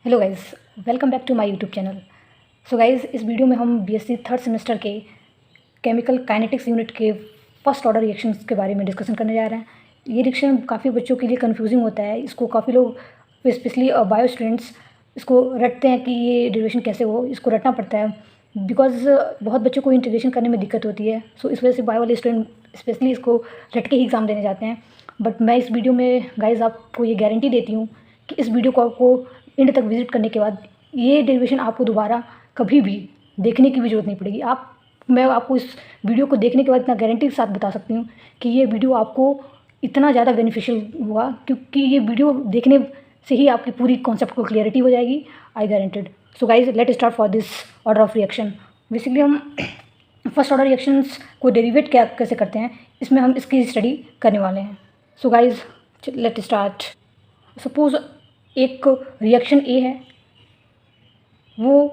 Hello guys, welcome back to my YouTube channel. So guys, इस video में हम BSc third semester के chemical kinetics unit के first order reactions के बारे में डिस्कशन करने जा रहे हैं। ये रिएक्शन काफ़ी बच्चों के लिए कंफ्यूजिंग होता है। इसको काफ़ी लोग स्पेशली बायो स्टूडेंट्स इसको रटते हैं कि ये डेरिवेशन कैसे हो, इसको रटना पड़ता है बिकॉज बहुत बच्चों को इंटीग्रेशन करने में दिक्कत होती है। सो इस वजह से बायो वाले स्टूडेंट स्पेशली इसको रट के ही एग्ज़ाम देने जाते हैं। बट मैं इस वीडियो में गाइज आपको ये गारंटी देती हूँ कि इस वीडियो को आपको एंड तक विजिट करने के बाद ये डेरिवेशन आपको दोबारा कभी भी देखने की भी ज़रूरत नहीं पड़ेगी। मैं आपको इस वीडियो को देखने के बाद इतना गारंटी के साथ बता सकती हूँ कि ये वीडियो आपको इतना ज़्यादा बेनिफिशियल हुआ, क्योंकि ये वीडियो देखने से ही आपकी पूरी कॉन्सेप्ट को क्लियरिटी हो जाएगी, I guaranteed. So guys, let start for this order of reaction. Basically हम फर्स्ट ऑर्डर रिएक्शंस को डेरिवेट क्या कैसे करते हैं, इसमें हम इसकी स्टडी करने वाले हैं। सो गाइज, लेट स्टार्ट। सपोज एक रिएक्शन ए है, वो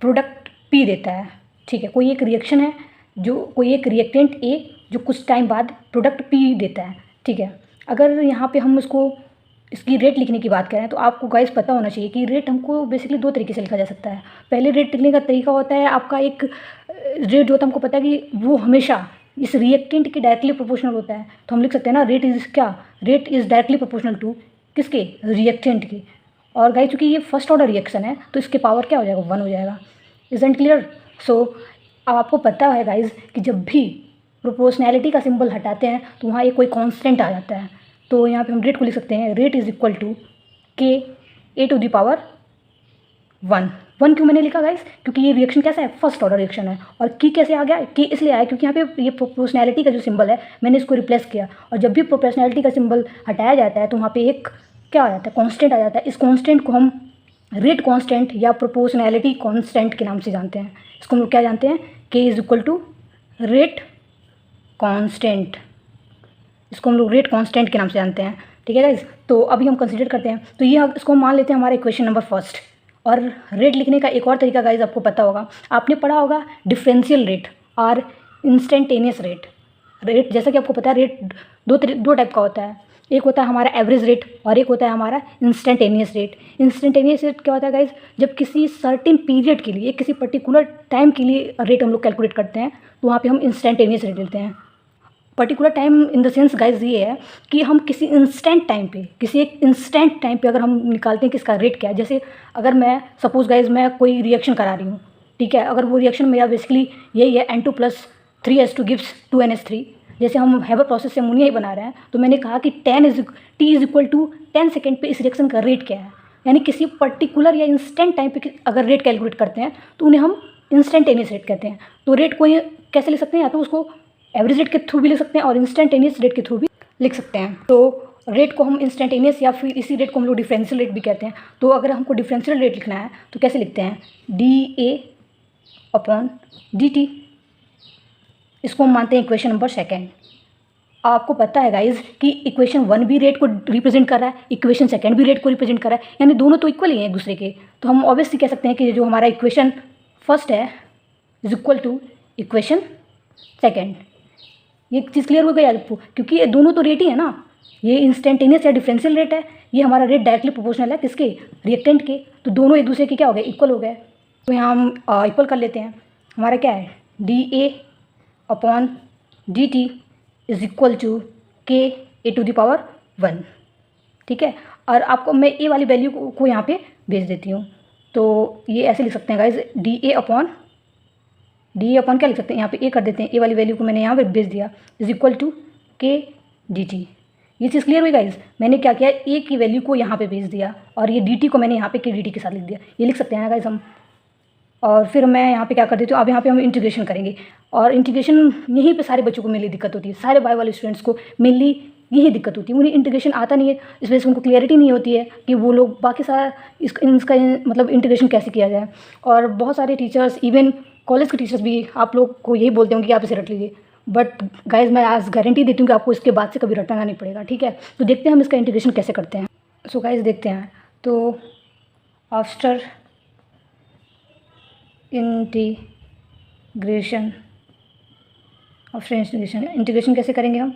प्रोडक्ट पी देता है। ठीक है, कोई एक रिएक्शन है जो कोई एक रिएक्टेंट ए जो कुछ टाइम बाद प्रोडक्ट पी देता है। ठीक है, अगर यहाँ पे हम इसकी रेट लिखने की बात करें तो आपको गाइस पता होना चाहिए कि रेट हमको बेसिकली दो तरीके से लिखा जा सकता है। पहले रेट लिखने का तरीका होता है आपका एक रेट जो होता है, हमको पता है कि वो हमेशा इस रिएक्टेंट के डायरेक्टली प्रोपोर्शनल होता है। तो हम लिख सकते हैं ना, rate is directly proportional to किसके, रिएक्टेंट की। और गाइस, चूँकि ये फर्स्ट ऑर्डर रिएक्शन है तो इसके पावर क्या हो जाएगा, 1 हो जाएगा। Isn't clear? सो अब आपको पता है गाइस कि जब भी प्रोपोर्शनैलिटी का सिंबल हटाते हैं तो वहाँ एक कोई कांस्टेंट आ जाता है। तो यहाँ पे हम रेट को लिख सकते हैं, रेट इज़ इक्वल टू के ए टू द पावर 1। 1 क्यों मैंने लिखा गाइस, क्योंकि ये रिएक्शन कैसा है, फर्स्ट ऑर्डर रिएक्शन है। और की कैसे आ गया, की इसलिए आया क्योंकि यहाँ पे ये प्रोपोर्शनैलिटी का जो सिंबल है मैंने इसको रिप्लेस किया। और जब भी प्रोपोर्शनैलिटी का सिंबल हटाया जाता है तो वहाँ पे एक क्या आ जाता है, कांस्टेंट आ जाता है। इस कांस्टेंट को हम रेट कांस्टेंट या प्रोपोर्शनैलिटी कांस्टेंट के नाम से जानते हैं। इसको हम लोग क्या जानते हैं, K is equal to rate constant. इसको हम लोग रेट कांस्टेंट के नाम से जानते हैं। ठीक है गाइज, तो अभी हम कंसीडर करते हैं। तो ये इसको हम मान लेते हैं हमारा इक्वेशन नंबर फर्स्ट। और रेट लिखने का एक और तरीका गाइज आपको पता होगा, आपने पढ़ा होगा डिफरेंशियल रेट और इंस्टेंटेनियस रेट। रेट जैसा कि आपको पता है, रेट दो टाइप का होता है। एक होता है हमारा एवरेज रेट और एक होता है हमारा इंस्टेंटेनियस रेट। इंस्टेंटेनियस रेट क्या होता है गाइज, जब किसी सर्टेन पीरियड के लिए, किसी पर्टिकुलर टाइम के लिए रेट हम लोग कैलकुलेट करते हैं तो वहाँ पे हम इंस्टेंटेनियस रेट लेते हैं। Particular time in the sense guys ये है कि हम किसी इंस्टेंट टाइम पे, किसी एक इंस्टेंट टाइम पे अगर हम निकालते हैं कि इसका रेट क्या है। जैसे अगर मैं सपोज गाइज मैं कोई रिएक्शन करा रही हूँ, ठीक है, अगर वो रिएक्शन मेरा बेसिकली यही है N2+3H2 गिव्स 2NH3। जैसे हम हैबर प्रोसेस से अमोनिया ही बना रहे हैं, तो मैंने कहा कि T is equal to 10 second पे इस रिएक्शन का रेट क्या है। यानी किसी पर्टिकुलर या इंस्टेंट टाइम पे अगर रेट कैलकुलेट करते हैं तो उन्हें हम इंस्टेंटेनियस रेट कहते हैं। तो रेट को कैसे लिख सकते हैं, या तो उसको एवरेज रेट के थ्रू भी लिख सकते हैं और इंस्टेंटेनियस रेट के थ्रू भी लिख सकते हैं। तो रेट को हम इंस्टेंटेनियस या फिर इसी रेट को हम लोग डिफरेंशियल रेट भी कहते हैं। तो अगर हमको डिफरेंशियल रेट लिखना है तो कैसे लिखते हैं, dA/dt। इसको हम मानते हैं इक्वेशन नंबर सेकेंड। आपको पता है गाइज कि इक्वेशन 1 भी रेट को रिप्रेजेंट कर रहा है, इक्वेशन सेकेंड भी रेट को रिप्रेजेंट कर रहा है, यानी दोनों तो इक्वल ही हैं एक दूसरे के। तो हम ऑब्वियसली कह सकते हैं कि जो हमारा इक्वेशन फर्स्ट है is equal to equation second. ये चीज़ क्लियर हो गई आपको, क्योंकि ये दोनों तो रेट ही है ना। ये इंस्टेंटेनियस या डिफरेंशियल रेट है, ये हमारा रेट डायरेक्टली प्रोपोर्शनल है किसके, रिएक्टेंट के। तो दोनों एक दूसरे के क्या हो गए, इक्वल हो गए। तो यहाँ हम इक्वल कर लेते हैं। हमारा क्या है, dA/dt is equal to KA⁴ ठीक है। और आपको मैं ए वाली वैल्यू को यहाँ पे भेज देती हूँ। तो ये ऐसे लिख सकते हैं गाइज, डी अपन क्या लिख सकते हैं, यहाँ पे ए कर देते हैं, ए वाली वैल्यू को मैंने यहाँ पे भेज दिया, इज इक्वल टू KDT। ये चीज़ क्लियर हुई गाइज। मैंने क्या किया, ए की वैल्यू को यहाँ पे भेज दिया और ये dt को मैंने यहाँ पे KDT के साथ लिख दिया। ये लिख सकते हैं ना गाइज हम। और फिर मैं यहाँ पे क्या कर देती हूँ, अब यहाँ पे हम इंटीग्रेशन करेंगे। और इंटीग्रेशन यहीं पे सारे बच्चों को मेनली दिक्कत होती है, सारे बायो वाले स्टूडेंट्स को मेनली यही दिक्कत होती है। उन्हें इंटीग्रेशन आता नहीं है, इस वजह से उनको क्लियरिटी नहीं होती है कि वो लोग बाकी सारा इसका मतलब इंटीग्रेशन कैसे किया जाए। और बहुत सारे टीचर्स, इवन कॉलेज के टीचर्स भी आप लोग को यही बोलते होंगे कि आप इसे रट लीजिए। बट गाइज, मैं आज गारंटी देती हूँ कि आपको इसके बाद से कभी रटना नहीं पड़ेगा। ठीक है, तो देखते हैं हम इसका इंटीग्रेशन कैसे करते हैं। सो गाइज देखते हैं। तो आफ्टर इंटीग्रेशन कैसे करेंगे हम,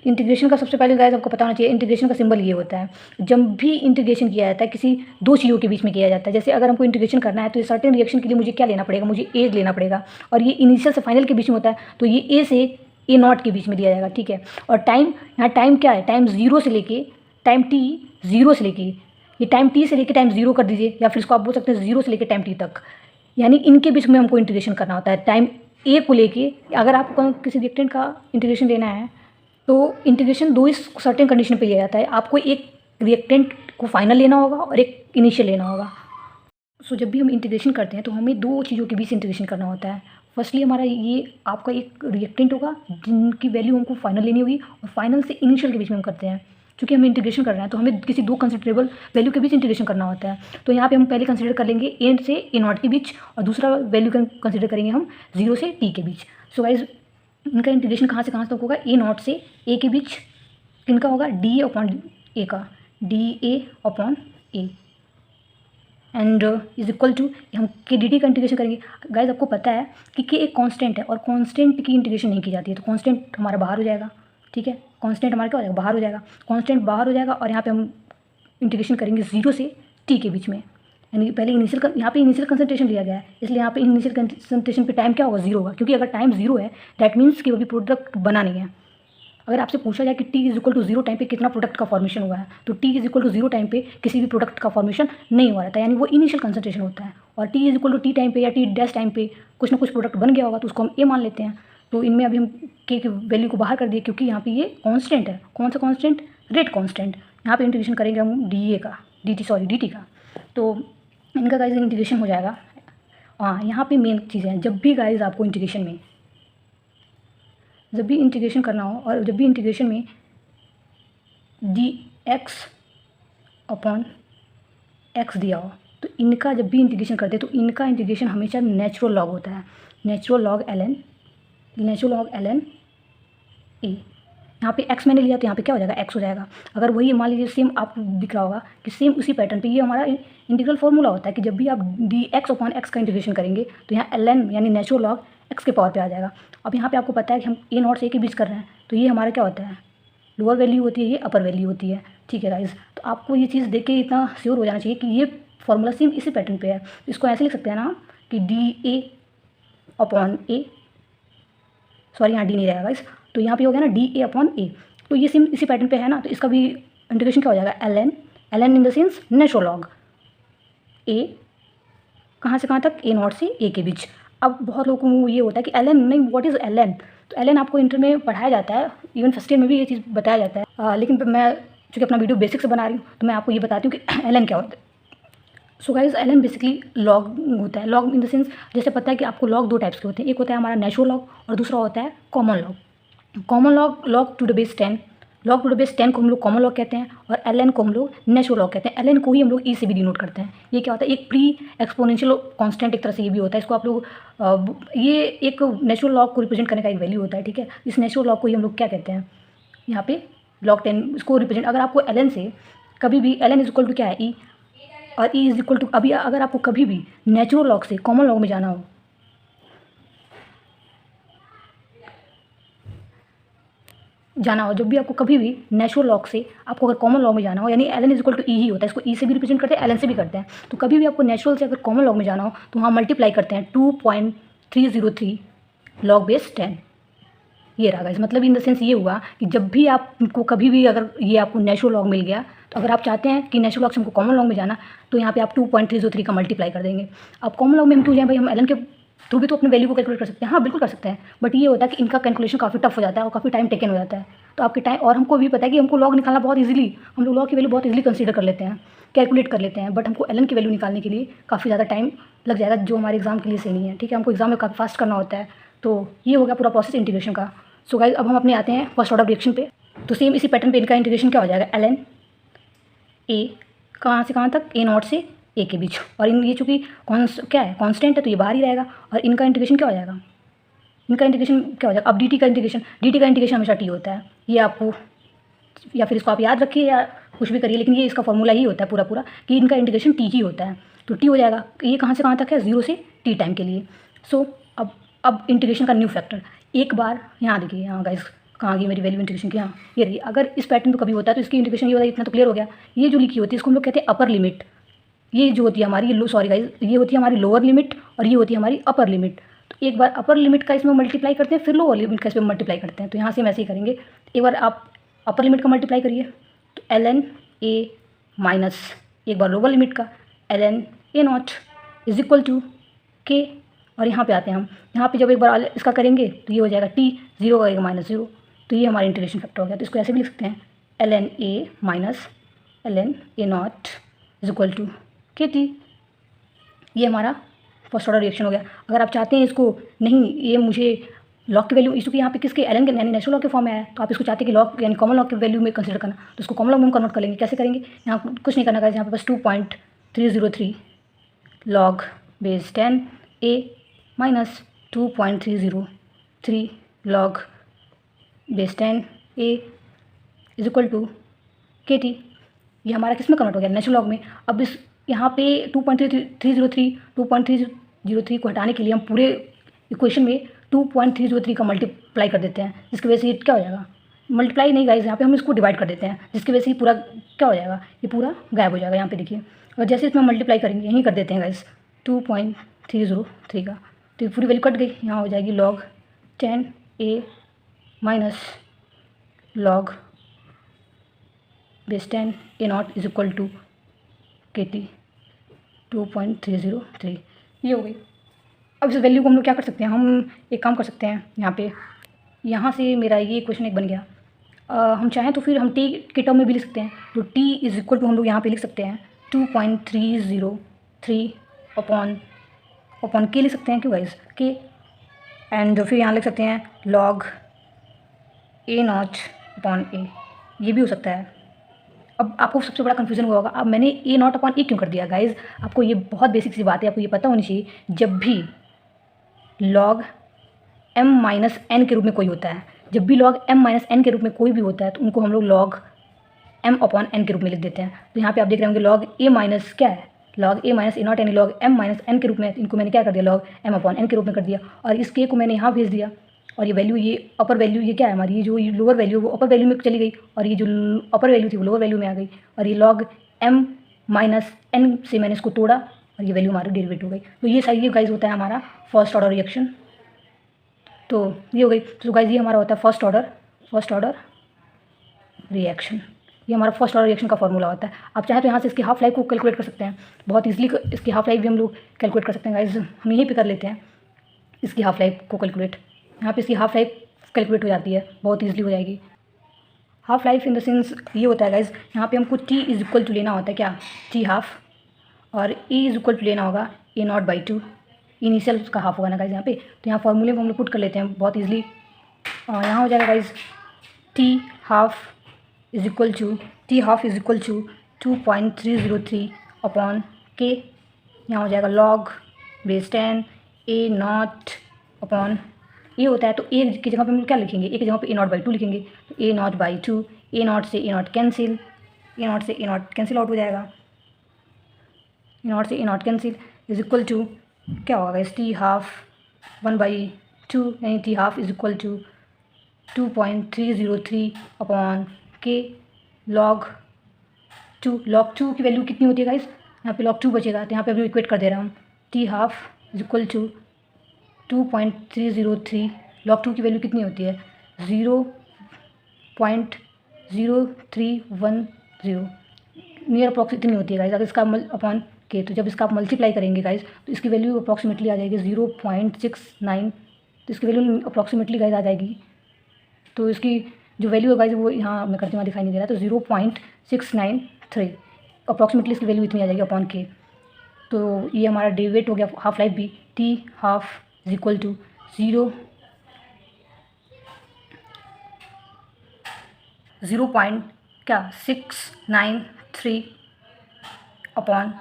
इंटीग्रेशन का सबसे पहले गाइस आपको पता होना चाहिए, इंटीग्रेशन का सिंबल ये होता है। जब भी इंटीग्रेशन किया जाता है किसी दो चीज़ों के बीच में किया जाता है, जैसे अगर हमको इंटीग्रेशन करना है तो ये सर्टेन रिएक्शन के लिए मुझे क्या लेना पड़ेगा, मुझे ए लेना पड़ेगा, और ये इनिशियल से फाइनल के बीच में होता है, तो ये ए से ए नॉट के बीच में दिया जाएगा, ठीक है। और टाइम, यहाँ टाइम क्या है, टाइम जीरो से लेके टाइम टी, जीरो से लेके ये टाइम टी से लेके टाइम जीरो कर दीजिए, या फिर इसको आप बोल सकते हैं जीरो से लेके टाइम टी तक, यानी इनके बीच में हमको इंटीग्रेशन करना होता है। टाइम ए को लेके अगर आपको किसी रिएक्टेंट का इंटीग्रेशन लेना है तो इंटीग्रेशन दो इस सर्टेन कंडीशन पे लिया जाता है। आपको एक रिएक्टेंट को फाइनल लेना होगा और एक इनिशियल लेना होगा। सो जब भी हम इंटीग्रेशन करते हैं तो हमें दो चीज़ों के बीच इंटीग्रेशन करना होता है। फर्स्टली हमारा ये आपका एक रिएक्टेंट होगा जिनकी वैल्यू हमको फाइनल लेनी होगी, और फाइनल से इनिशियल के बीच में हम करते हैं। क्योंकि हम इंटीग्रेशन कर रहे हैं तो हमें किसी दो कंसिडरेबल वैल्यू के बीच इंटीग्रेशन करना होता है। तो यहाँ पे हम पहले कंसिडर कर लेंगे ए से ए नॉट के बीच, और दूसरा वैल्यू कंसिडर करेंगे हम जीरो से टी के बीच। सो गाइस इनका इंटीग्रेशन कहाँ से कहाँ तक होगा, ए नॉट से ए के बीच किनका होगा, डी ए अपॉन ए का, D A upon A, and is equal to हम के डी टी का इंटीग्रेशन करेंगे। गाइज आपको पता है कि के एक कांस्टेंट है और कांस्टेंट की इंटीग्रेशन नहीं की जाती है, तो कांस्टेंट हमारा बाहर हो जाएगा, ठीक है। कांस्टेंट हमारा क्या हो जाएगा, बाहर हो जाएगा, कांस्टेंट बाहर हो जाएगा, और यहाँ पे हम इंटीग्रेशन करेंगे जीरो से टी के बीच में, यानी पहले इनिशियल यहाँ पे इनिशियल कंसंट्रेशन लिया गया है, इसलिए यहाँ पे इनिशियल कंसंट्रेशन पे टाइम क्या होगा, जीरो होगा, क्योंकि अगर टाइम जीरो है दैट मीन्स कि वो भी प्रोडक्ट बना नहीं है। अगर आपसे पूछा जाए कि T is equal to zero time पे कितना प्रोडक्ट का फॉर्मेशन हुआ है, तो T is equal to zero time पे किसी भी प्रोडक्ट का फॉर्मेशन नहीं हुआ रहता है, यानी वो इनिशियल कंसंट्रेशन होता है। और T is equal to T time पे या टी डैश टाइम पे कुछ ना कुछ प्रोडक्ट बन गया होगा, तो उसको हम ए मान लेते हैं। तो इनमें अभी हम के की वैल्यू को बाहर कर दिए, क्योंकि यहाँ पे ये कॉन्स्टेंट है। कौन सा कॉन्स्टेंट, रेट कॉन्स्टेंट। यहाँ पे इंटीग्रेशन करेंगे हम डी ए का, डी टी का, तो इनका गाइज इंटीग्रेशन हो जाएगा। हाँ, यहाँ पे मेन चीज़ें हैं, जब भी गाइज आपको इंटीग्रेशन में, जब भी इंटीग्रेशन करना हो और जब भी इंटीग्रेशन में डी एक्स अपॉन एक्स दिया हो, तो इनका जब भी इंटीग्रेशन करते हैं तो इनका इंटीग्रेशन हमेशा नेचुरल लॉग होता है, natural log L N A. यहाँ पे एक्स मैंने लिया तो यहाँ पे क्या हो जाएगा, एक्स हो जाएगा। अगर वही मान लीजिए सेम आपको दिख रहा होगा कि सेम उसी पैटर्न पे ये हमारा इंटीग्रल फार्मूला होता है कि जब भी आप डी एक्स अपॉन एक्स का इंटीग्रेशन करेंगे तो यहाँ एल एन यानी नेचुरल लॉग एक्स के पावर पे आ जाएगा। अब यहाँ पे आपको पता है कि हम ए नॉट से ए के बीच कर रहे हैं, तो ये हमारा क्या होता है, लोअर वैल्यू होती है, ये अपर वैल्यू होती है, ठीक है गाइस। तो आपको ये चीज़ देख के इतना श्योर हो जाना चाहिए कि ये फॉर्मूला सेम इसी पैटर्न पे है। इसको ऐसे लिख सकते हैं ना कि D A upon A, sorry यहाँ डी नहीं रहेगा गाइस, तो यहाँ पे हो गया ना डी ए अपॉन ए, तो ये सेम इसी पैटर्न पे है ना, तो इसका भी इंटीग्रेशन क्या हो जाएगा, L N in the sense natural log A, कहाँ से कहाँ तक, ए नॉट से ए के बीच। अब बहुत लोगों को ये होता है कि एल एन नहीं, व्हाट इज़ एल एन, तो एल एन आपको इंटर में पढ़ाया जाता है, इवन फर्स्ट ईयर में भी ये चीज़ बताया जाता है, लेकिन मैं चूँकि अपना वीडियो बेसिक से बना रही हूँ तो मैं आपको ये बताती हूँ कि एल एन क्या होता है। So guys L N basically log होता है, लॉग इन द सेंस जैसे पता है कि आपको लॉग दो टाइप्स के होते हैं, एक होता है हमारा नेचुरल लॉग और दूसरा होता है common log. Common log log to the base 10, log to the base 10 को हम लोग कॉमन लॉग कहते हैं, और एल एन को हम लोग नेचुरल लॉग कहते हैं। एल एन को ही हम लोग ई से भी डिनोट करते हैं। ये क्या होता है, एक प्री एक्सपोनेंशियल कांस्टेंट एक तरह से ये भी होता है, इसको आप लोग ये एक नेचुरल लॉग को रिप्रेजेंट करने का एक वैल्यू होता है, ठीक है। इस नेचुरल लॉग को ही हम लोग क्या कहते हैं, यहाँ पे log 10 इसको रिप्रेजेंट। अगर आपको एल एन से कभी भी L N is equal to क्या है, ई, और ई इज इक्वल टू, अभी अगर आपको कभी भी नेचुरल लॉग से कॉमन लॉग में जाना हो, जब भी आपको कभी भी नेचुरल लॉग से आपको अगर कॉमन लॉग में जाना हो, यानी L N is equal to E ही होता है, इसको ई से भी रिप्रेजेंट करते हैं, एल एन से भी करते हैं। तो कभी भी आपको नेचुरल से अगर कॉमन लॉग में जाना हो तो वहाँ मल्टीप्लाई करते हैं 2.303 लॉग बेस 10। ये रहा गाइस, मतलब इन द सेंस ये हुआ कि जब भी आपको कभी भी अगर ये आपको नेचुरल लॉग मिल गया, तो अगर आप चाहते हैं कि नेचुरल लॉग से हमको कॉमन लॉग में जाना, तो यहाँ पे आप 2.303 का मल्टीप्लाई कर देंगे। अब कॉमन लॉग में हम क्यों जाएँ भाई, हम एल एन के थ्रू भी तो अपने वैल्यू को कैलकुलेट कर सकते हैं। हाँ बिल्कुल कर सकते हैं, बट ये होता है कि इनका कैलकुलेशन काफ़ी टफ हो जाता है और काफ़ी टाइम टेकन हो जाता है। तो आपके टाइम, और हमको भी पता है कि हमको लॉग निकालना बहुत इजीली, हम लोग लॉग की वैल्यू बहुत इजीली कंसीडर कर लेते हैं, कैलकुलेट कर लेते हैं, बट हमको एल एन की वैल्यू निकालने के लिए काफ़ी ज़्यादा टाइम लग जाएगा, जो हमारे एग्जाम के लिए सही नहीं है, ठीक है। हमको एग्जाम में काफ़ी फास्ट करना होता है। तो ये हो गया पूरा प्रोसेस इंटीग्रेशन का। सो गाइस अब हम अपने आते हैं फर्स्ट ऑर्डर रिएक्शन पे। तो सेम इसी पैटर्न पे इनका इंटीग्रेशन क्या हो जाएगा, एल एन ए, कहाँ से कहाँ तक, ए नॉट से ए के बीच, और इन ये चूँकि क्या है, कांस्टेंट है, तो ये बाहर ही रहेगा, और इनका इंटीग्रेशन क्या हो जाएगा, इनका इंटीग्रेशन क्या हो जाएगा। अब डी टी का इंटीग्रेशन हमेशा टी होता है, ये आपको, या फिर इसको आप याद रखिए या कुछ भी करिए, लेकिन ये इसका फॉर्मूला ही होता है पूरा कि इनका इंटीग्रेशन टी ही होता है। तो टी हो जाएगा, ये कहाँ से कहाँ तक है, 0 से टी टाइम के लिए। सो अब इंटीग्रेशन का न्यू फैक्टर, एक बार यहाँ देखिए, यहाँ गाइस कहाँ गई मेरी वैल्यू इंटीग्रेशन की, हाँ ये रही। अगर इस पैटर्न पे कभी होता है तो इसकी इंटीग्रेशन ये होता है, इतना तो क्लियर हो गया। ये जो लिखी होती है इसको हम लोग कहते हैं अपर लिमिट। ये जो होती है हमारी सॉरी गाइज, ये होती है हमारी लोअर लिमिट और ये होती है हमारी अपर लिमिट। तो एक बार अपर लिमिट का इसमें मल्टीप्लाई करते हैं, फिर लोअर लिमिट का इसमें मल्टीप्लाई करते हैं। तो यहाँ से हम ऐसे ही करेंगे। एक बार आप अपर लिमिट का मल्टीप्लाई करिए तो ln a माइनस एक बार लोअर लिमिट का ln a not is equal to k। और यहाँ पे आते हैं हम, यहाँ पे जब एक बार इसका करेंगे तो ये हो जाएगा t, 0 का आएगा -0, तो ये हमारा इंटीग्रेशन फैक्टर हो गया। तो इसको ऐसे भी लिख सकते हैं ln a minus ln a not is equal to kt। ये हमारा फर्स्ट ऑर्डर रिएक्शन हो गया। अगर आप चाहते हैं इसको नहीं, ये मुझे लॉग की वैल्यू, इसको यहाँ पे किसके ln के यानी नेचुरल लॉग के फॉर्म में आया, तो आप इसको चाहते हैं कि लॉग यानी कॉमन लॉग के वैल्यू में कंसिडर करना, तो इसको कॉमन लॉग में हम कन्वर्ट कर लेंगे। कैसे करेंगे, यहाँ कुछ नहीं करना गाइस, यहाँ पे बस 2.303 log base 10 a minus 2.303 log base 10 a is equal to kt। ये हमारा किस में कन्वर्ट हो गया, नेचुरल लॉग में। अब इस यहाँ पे 2.303 को हटाने के लिए हम पूरे इक्वेशन में 2.303 का मल्टीप्लाई कर देते हैं, जिसकी वजह से ये क्या हो जाएगा, मल्टीप्लाई नहीं गाइस, यहाँ पे हम इसको डिवाइड कर देते हैं, जिसकी वजह से ये पूरा क्या हो जाएगा, ये पूरा गायब हो जाएगा। यहाँ पे देखिए, और जैसे इसमें मल्टीप्लाई करेंगे यहीं कर देते हैं गाइस 2.303 का, तो ये पूरी वैल्यू कट गई। यहाँ हो जाएगी log 10 a minus log base 10 a not is equal to kt 2.303। ये हो गई। अब इस वैल्यू को हम लोग क्या कर सकते हैं, हम एक काम कर सकते हैं, यहाँ पे यहाँ से मेरा ये क्वेश्चन एक बन गया। हम चाहें तो फिर हम t के टर्म में भी लिख सकते हैं, तो t इज इक्वल टू हम लोग यहाँ पे लिख सकते हैं 2.303 अपॉन k लिख सकते हैं, क्यों गाइस k, एंड फिर यहाँ लिख सकते हैं log a nought upon a, ये भी हो सकता है। अब आपको सबसे बड़ा कन्फ्यूजन हुआ होगा, अब मैंने a नॉट अपॉन a क्यों कर दिया गाइज। आपको ये बहुत बेसिक सी बात है, आपको ये पता होनी चाहिए, जब भी लॉग m माइनस n के रूप में कोई होता है, जब भी लॉग m माइनस n के रूप में कोई भी होता है, तो उनको हम लोग लॉग m अपॉन n के रूप में लिख देते हैं। तो यहाँ पे आप देख रहे होंगे लॉग a माइनस क्या है, log a minus a not यानी लॉग m माइनस n के रूप में, इनको मैंने क्या कर दिया, लॉग m अपॉन n के रूप में कर दिया, और इस k को मैंने यहाँ भेज दिया, और ये वैल्यू, ये अपर वैल्यू, ये क्या है हमारी, ये जो लोअर वैल्यू वो अपर वैल्यू में चली गई, और ये जो अपर वैल्यू थी वो लोअर वैल्यू में आ गई, और ये लॉग m माइनस n से मैंने इसको तोड़ा और ये वैल्यू हमारी डेरिवेट हो गई। तो ये सारी ये गाइज होता है हमारा फर्स्ट ऑर्डर रिएक्शन। तो ये हो गई। तो गाइज ये हमारा होता है फर्स्ट ऑर्डर रिएक्शन। ये हमारा फर्स्ट ऑर्डर रिएक्शन का फॉर्मूला होता है। आप चाहे तो यहाँ से इसकी हाफ लाइफ को कैलकुलेट कर सकते हैं, बहुत ईजिली इसकी हाफ लाइफ भी हम लोग कैलकुलेट कर सकते हैं गाइज। हम यहीं पे कर लेते हैं इसकी हाफ लाइफ को कैलकुलेट। यहाँ पे इसकी हाफ लाइफ कैलकुलेट हो जाती है, बहुत ईजिली हो जाएगी। Half life in the sense ये होता है गाइज, यहाँ पे हमको t इज इक्वल टू लेना होता है क्या, t हाफ, और e इज इक्वल टू लेना होगा a नॉट बाई 2, इनिशियल उसका हाफ होगा ना गाइज यहाँ पे। तो यहाँ फॉर्मूले में हम लोग पुट कर लेते हैं बहुत ईजिली। यहाँ हो जाएगा guys t half is equal to 2.303 upon k। यहाँ हो जाएगा log base 10 a nought upon A होता है, तो ए की जगह पे हम लोग क्या लिखेंगे, ए की जगह पे a नॉट बाई 2 लिखेंगे, तो a not by 2, a not से a not cancel, a not से a नॉट कैंसिल आउट हो जाएगा, a नॉट से a not cancel is equal to क्या होगा गाइस, t हाफ 1/2 यानी t half is equal to 2.303 upon k log 2। Log 2 की value कितनी होती है गाइस, यहाँ पे लॉग 2 बचेगा, तो यहाँ पे अभी इक्वेट कर दे रहा हूँ, t half is equal to 2.303, log 2 की वैल्यू कितनी होती है 0.0310, नियर अप्रॉक्स इतनी होती है गाइस। अगर इसका अपॉन के, तो जब इसका आप मल्टीप्लाई करेंगे गाइस तो इसकी वैल्यू अप्रॉक्सीमेटली आ जाएगी 0.69, तो इसकी वैल्यू अप्रॉक्सीमेटली गाइस आ जाएगी। तो इसकी जो वैल्यू है गाइस वो यहाँ मैं करते हुए दिखाई नहीं दे रहा, तो 0.693 अप्रॉक्सीमेटली इसकी वैल्यू इतनी आ जाएगी अपॉन के। तो ये हमारा डेरिवेट हो गया हाफ लाइफ भी, t half is equal to 0.693 upon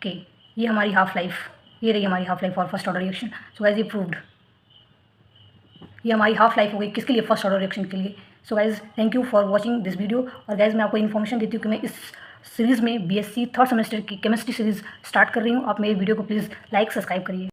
K. ये हमारी हाफ लाइफ, ये रही हमारी हाफ लाइफ और first order reaction. So guys ये प्रूव्ड, ये हमारी हाफ लाइफ हो गई किसके लिए, फर्स्ट ऑर्डर रिएक्शन के लिए। So guys thank you for watching this video. और गाइज मैं आपको इन्फॉर्मेशन देती हूँ कि मैं इस सीरीज़ में BSc थर्ड सेमेस्टर की केमिस्ट्री सीरीज़ स्टार्ट कर रही हूँ। आप मेरी वीडियो को प्लीज़ लाइक सब्सक्राइब करिए।